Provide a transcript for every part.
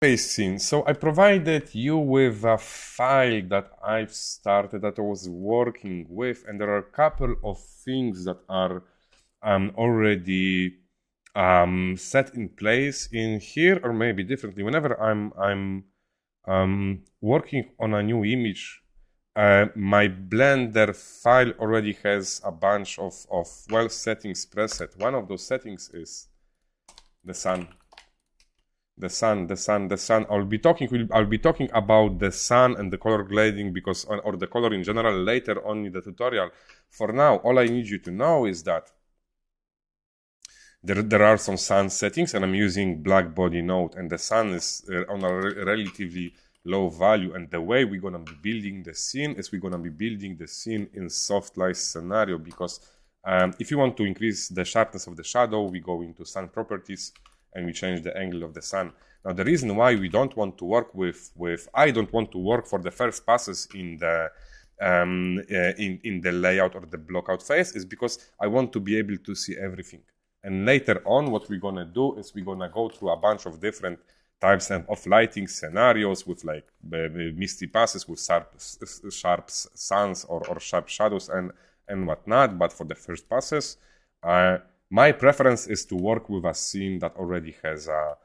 Scene. So I provided you with a file that I've started that I was working with, and there are a couple of things that are already set in place in here, or maybe differently. Whenever I'm working on a new image, my Blender file already has a bunch of settings preset. One of those settings is the sun. The sun. I'll be talking about the sun and the color grading or the color in general later on in the tutorial. For now, all I need you to know is that there are some sun settings, and I'm using black body node, and the sun is on a relatively low value. And the way we're gonna be building the scene is we're gonna be building the scene in soft light scenario, because if you want to increase the sharpness of the shadow, we go into sun properties and we change the angle of the sun. Now, the reason why we don't want to work I don't want to work for the first passes in the layout or the blockout phase is because I want to be able to see everything. And later on, what we're gonna do is we're gonna go through a bunch of different types of lighting scenarios with like misty passes, with sharp suns or sharp shadows and whatnot. But for the first passes, my preference is to work with a scene that already has a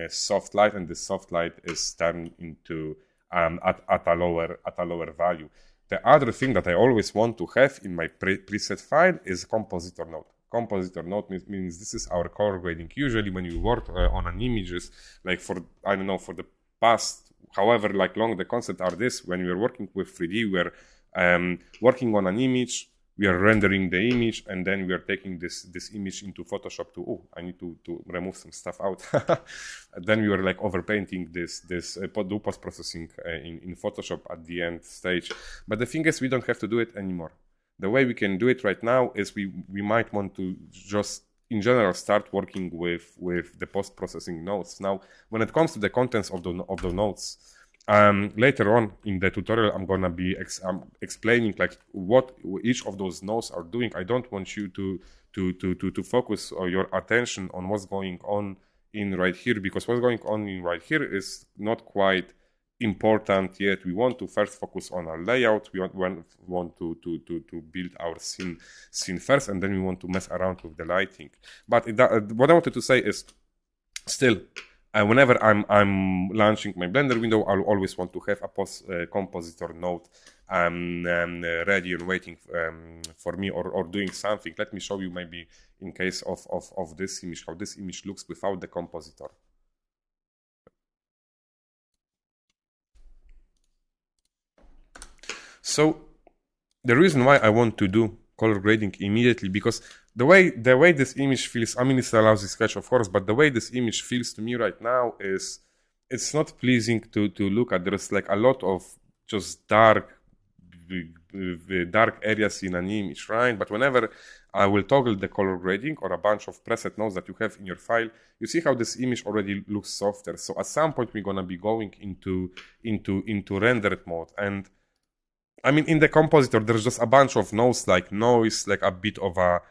soft light, and the soft light is turned into at a lower value. The other thing that I always want to have in my preset file is compositor node. Compositor node means this is our color grading. Usually when you work on an images, like for the past, however like long the concept are this, when we're working with 3D, we're working on an image, we are rendering the image, and then we are taking this image into Photoshop I need to remove some stuff out. Then we were like overpainting this do post-processing in Photoshop at the end stage. But the thing is, we don't have to do it anymore. The way we can do it right now is we might want to just in general start working with the post-processing nodes. Now, when it comes to the contents of the nodes, later on in the tutorial, I'm gonna be explaining like what each of those nodes are doing. I don't want you to focus your attention on what's going on in right here, because what's going on in right here is not quite important yet. We want to first focus on our layout. We want to build our scene first, and then we want to mess around with the lighting. But what I wanted to say is still, whenever I'm launching my Blender window, I'll always want to have a compositor node ready and waiting for me, or doing something. Let me show you maybe in case of this image, how this image looks without the compositor. So the reason why I want to do color grading immediately, because the way this image feels, I mean, it's a lousy sketch, of course, but the way this image feels to me right now is it's not pleasing to look at. There's like a lot of just dark areas in an image, right? But whenever I will toggle the color grading or a bunch of preset nodes that you have in your file, you see how this image already looks softer. So at some point we're gonna be going into rendered mode. And I mean, in the compositor, there's just a bunch of nodes like noise, like a bit of a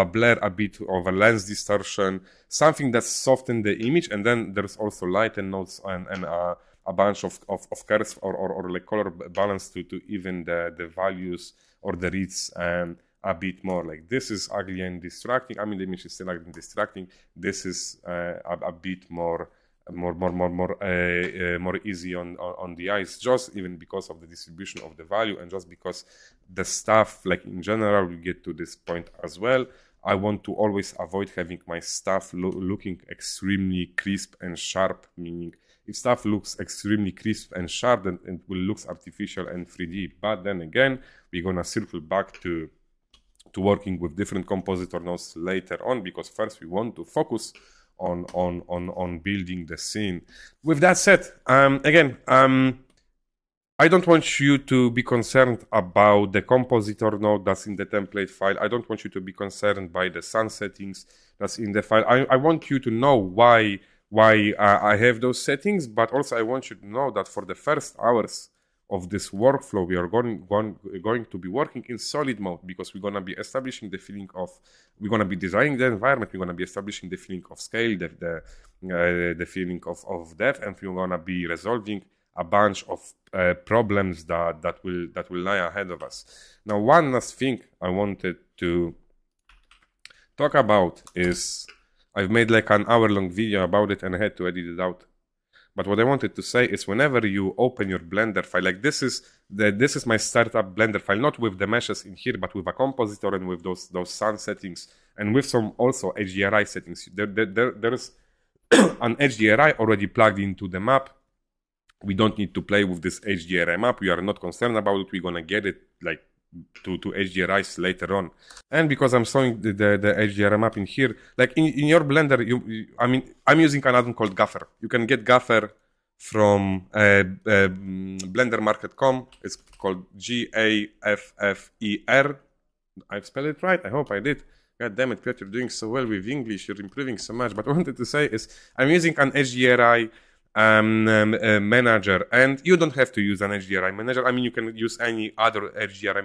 blur, a bit of a lens distortion, something that softens the image. And then there's also lighten nodes and a bunch of curves or like color balance to even the values or the reads a bit more. Like this is ugly and distracting. I mean, the image is still ugly and distracting. This is a bit more easy on the eyes, just even because of the distribution of the value, and just because the stuff, like in general, we get to this point as well. I want to always avoid having my stuff looking extremely crisp and sharp, meaning if stuff looks extremely crisp and sharp, then it will look artificial and 3D. But then again, we're gonna circle back to working with different compositor nodes later on, because first we want to focus on building the scene. With that said, again, I don't want you to be concerned about the compositor node that's in the template file. I don't want you to be concerned by the sun settings that's in the file. I want you to know why I have those settings, but also I want you to know that for the first hours of this workflow, we are going to be working in solid mode, because we're going to be establishing the feeling of, we're going to be designing the environment, we're going to be establishing the feeling of scale, the feeling of depth, and we're gonna be resolving a bunch of problems that will lie ahead of us. Now, one last thing I wanted to talk about is I've made like an hour-long video about it and I had to edit it out. But what I wanted to say is whenever you open your Blender file, like this is my startup Blender file, not with the meshes in here, but with a compositor and with those sun settings and with some also HDRI settings. There's an HDRI already plugged into the map. We don't need to play with this HDRI map. We are not concerned about it. We're gonna get it like to HDRIs later on. And because I'm showing the HDRI map in here, like in your Blender, I'm using an add-on called Gaffer. You can get Gaffer from blendermarket.com. It's called Gaffer. I've spelled it right. I hope I did. God damn it, Piotr, you're doing so well with English. You're improving so much. But what I wanted to say is I'm using an HDRI manager, and you don't have to use an HDRI manager. I mean, you can use any other HDRI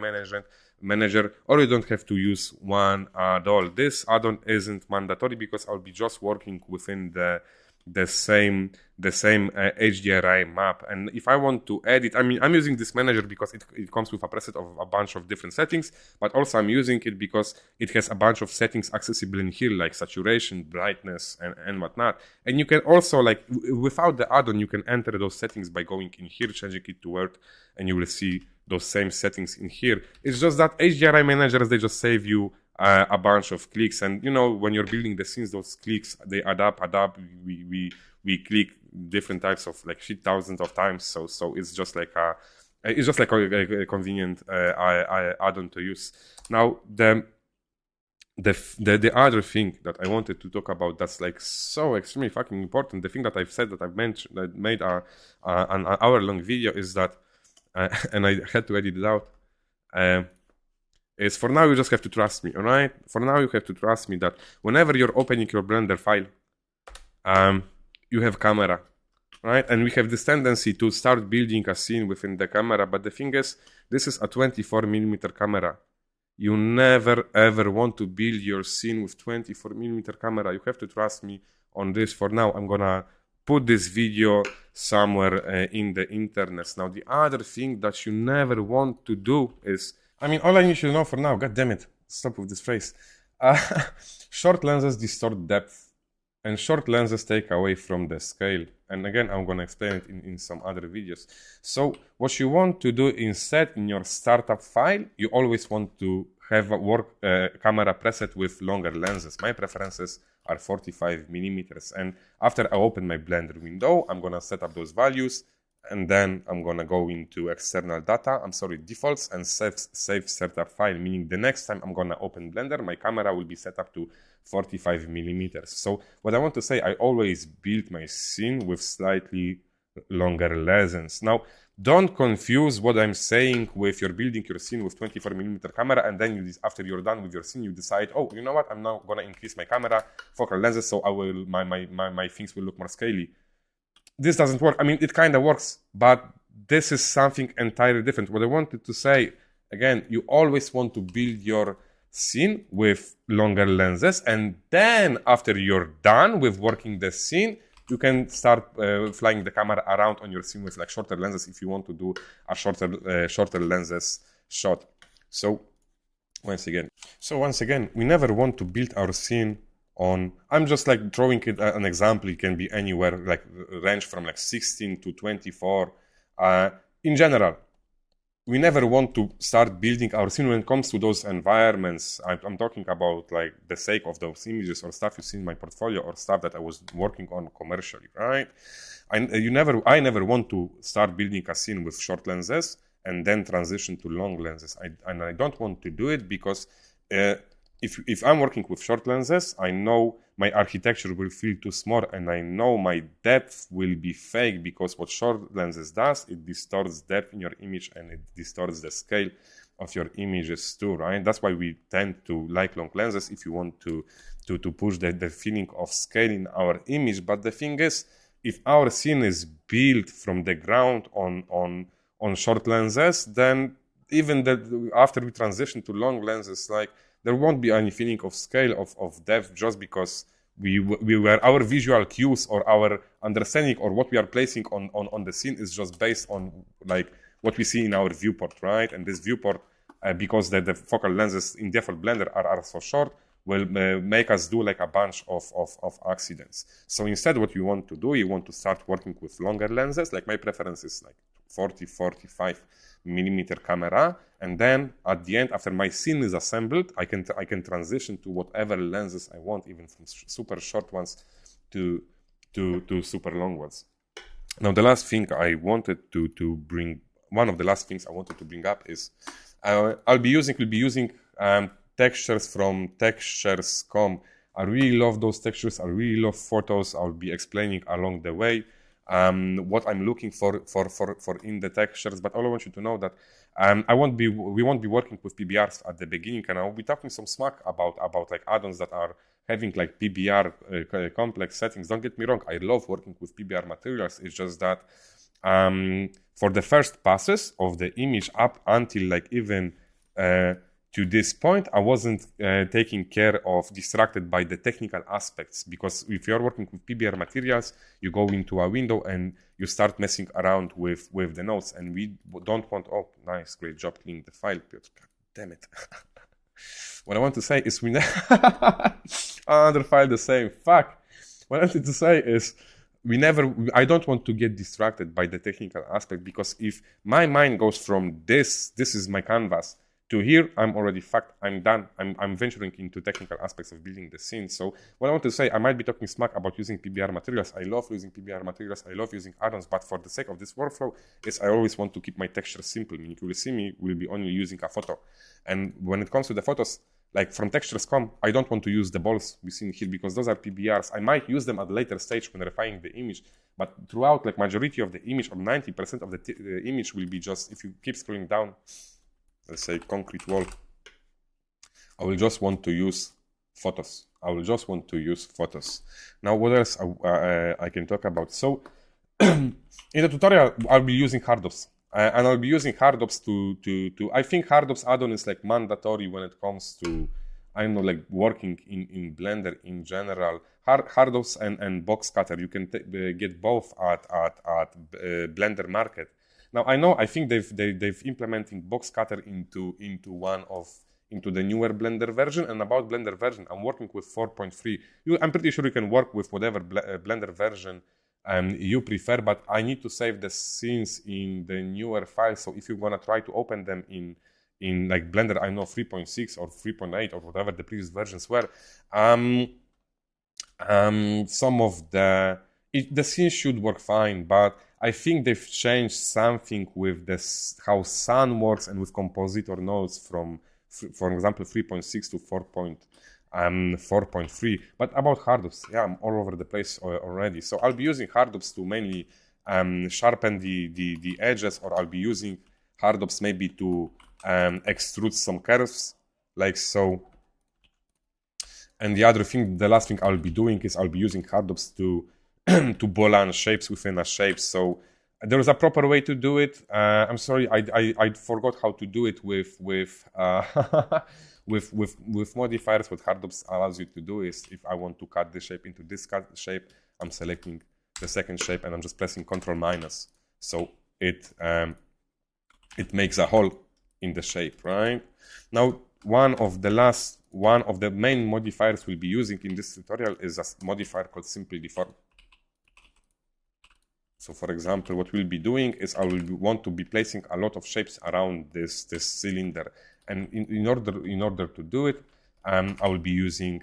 manager, or you don't have to use one at all. This add-on isn't mandatory because I'll be just working within the same HDRI map. And if I want to edit, I mean, I'm using this manager because it comes with a preset of a bunch of different settings, but also I'm using it because it has a bunch of settings accessible in here, like saturation, brightness, and whatnot. And you can also, like, without the add-on, you can enter those settings by going in here, changing it to Word, and you will see those same settings in here. It's just that HDRI managers, they just save you a bunch of clicks, and you know, when you're building the scenes, those clicks, they add up. We click different types of like shit thousands of times, so it's just like a convenient add-on to use. Now the other thing that I wanted to talk about that's like so extremely fucking important, the thing that I've said that I've mentioned, that made an hour-long video, is that and I had to edit it out. Is for now you just have to trust me, all right? For now you have to trust me that whenever you're opening your Blender file, you have camera, right? And we have this tendency to start building a scene within the camera, but the thing is, this is a 24mm camera. You never ever want to build your scene with 24mm camera. You have to trust me on this. For now, I'm gonna put this video somewhere in the internet. Now, the other thing that you never want to do is, I mean, all I need you to know for now, god damn it, stop with this phrase. Short lenses distort depth, and short lenses take away from the scale. And again, I'm gonna explain it in some other videos. So what you want to do instead in your startup file, you always want to have a camera preset with longer lenses. My preferences are 45mm. And after I open my Blender window, I'm gonna set up those values, and then I'm gonna go into external data, defaults, and save startup file, meaning the next time I'm gonna open Blender, my camera will be set up to 45mm. So what I want to say, I always build my scene with slightly longer lenses. Now, don't confuse what I'm saying with you're building your scene with 24mm camera, and then after you're done with your scene, you decide, oh, you know what, I'm now gonna increase my camera focal lenses, so my things will look more scaly. This doesn't work. I mean, it kind of works, but this is something entirely different. What I wanted to say, again, you always want to build your scene with longer lenses, and then after you're done with working the scene, you can start flying the camera around on your scene with like shorter lenses if you want to do a shorter lenses shot. So once again, we never want to build our scene on, I'm just like drawing it an example. It can be anywhere, like range from like 16 to 24. In general, we never want to start building our scene when it comes to those environments. I'm talking about like the sake of those images or stuff you see in my portfolio or stuff that I was working on commercially, right? I never want to start building a scene with short lenses and then transition to long lenses. I don't want to do it because if I'm working with short lenses, I know my architecture will feel too small, and I know my depth will be fake, because what short lenses does, it distorts depth in your image and it distorts the scale of your images too, right? That's why we tend to like long lenses if you want to push the feeling of scale in our image. But the thing is, if our scene is built from the ground on short lenses, then even after we transition to long lenses, like, there won't be any feeling of scale, of depth, just because our visual cues or our understanding or what we are placing on the scene is just based on like what we see in our viewport, right? And this viewport, because the focal lenses in default Blender are so short, will make us do like a bunch of accidents. So instead, what you want to do, you want to start working with longer lenses. Like my preference is like 40-45 millimeter camera, and then at the end, after my scene is assembled, I can transition to whatever lenses I want, even from super short ones to super long ones. Now, the last thing I wanted to bring, one of the last things I wanted to bring up is we'll be using textures from Textures.com. I really love those textures. I really love photos. I'll be explaining along the way what I'm looking for in the textures. But all I want you to know that we won't be working with PBRs at the beginning, and I'll be talking some smack about like add-ons that are having like PBR complex settings. Don't get me wrong. I love working with PBR materials. It's just that for the first passes of the image up until like even to this point, I wasn't taking care of distracted by the technical aspects, because if you're working with PBR materials, you go into a window and you start messing around with the nodes, and we don't want, oh, nice, great job cleaning the file, Piotr. God damn it. What I want to say is another file the same, fuck. What I wanted to say is I don't want to get distracted by the technical aspect, because if my mind goes from this is my canvas, to here, I'm already fucked. I'm done. I'm venturing into technical aspects of building the scene. So what I want to say, I might be talking smack about using PBR materials. I love using PBR materials. I love using add-ons. But for the sake of this workflow, I always want to keep my texture simple. Meaning you will see me will be only using a photo. And when it comes to the photos, like from Textures.com, I don't want to use the balls we see here, because those are PBRs. I might use them at a later stage when refining the image. But throughout, like majority of the image, or 90% of the image will be just, if you keep scrolling down, let's say concrete wall, I will just want to use photos. Now, what else I can talk about? So, in the tutorial, I'll be using Hardops. And I'll be using Hardops to I think Hardops add-on is like mandatory when it comes to, I don't know, like working in Blender in general. Hardops and Box Cutter, you can get both at Blender Market. Now I think they've implementing Box Cutter into the newer Blender version. And about Blender version, I'm working with 4.3. I'm pretty sure you can work with whatever Blender version you prefer, but I need to save the scenes in the newer file. So if you're gonna try to open them in like Blender, I know 3.6 or 3.8 or whatever the previous versions were, some of the scenes should work fine, but I think they've changed something with this, how Sun works and with compositor nodes from, for example, 3.6 to 4.3. But about Hardops, yeah, I'm all over the place already. So I'll be using Hardops to mainly sharpen the edges, or I'll be using Hardops maybe to extrude some curves, like so. And the last thing I'll be doing is I'll be using Hardops to boolean shapes within a shape. So there is a proper way to do it. I'm sorry, I forgot how to do it with modifiers. What Hardops allows you to do is, if I want to cut the shape into this shape, I'm selecting the second shape and I'm just pressing Ctrl-. So it makes a hole in the shape, right? Now, one of the main modifiers we'll be using in this tutorial is a modifier called Simple Deform. So, for example, what we'll be doing is I will want to be placing a lot of shapes around this cylinder, and in order to do it, I will be using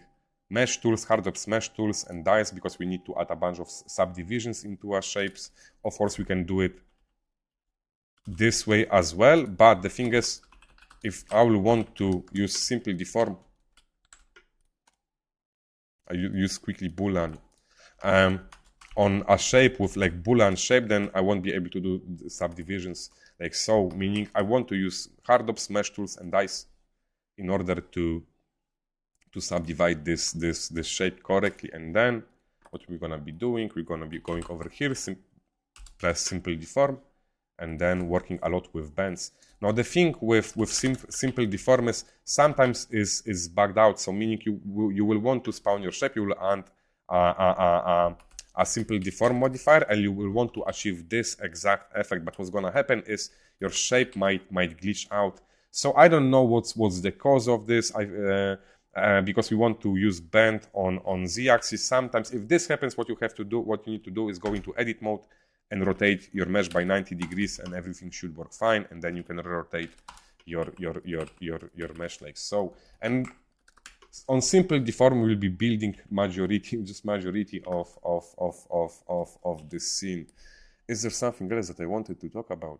mesh tools, Hardops mesh tools, and dies, because we need to add a bunch of subdivisions into our shapes. Of course, we can do it this way as well, but the thing is, if I will want to use Simple Deform, I use quickly Boolean on a shape with like Boolean shape, then I won't be able to do subdivisions like so, meaning I want to use Hardops, mesh tools, and dice in order to subdivide this shape correctly. And then what we're gonna be doing, we're gonna be going over here, press Simple Deform, and then working a lot with bends. Now the thing with Simple Deform is sometimes is bugged out. So meaning you will want to spawn your shape, you will a simple deform modifier, and you will want to achieve this exact effect. But what's going to happen is your shape might glitch out. So I don't know what's the cause of this. Because we want to use bend on z-axis. Sometimes if this happens, what you need to do is go into edit mode and rotate your mesh by 90 degrees, and everything should work fine. And then you can rotate your mesh legs. So, and on simple deform, we'll be building majority of this scene. Is there something else that I wanted to talk about?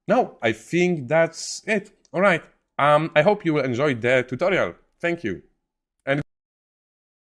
No, I think that's it. All right. I hope you will enjoy the tutorial. Thank you.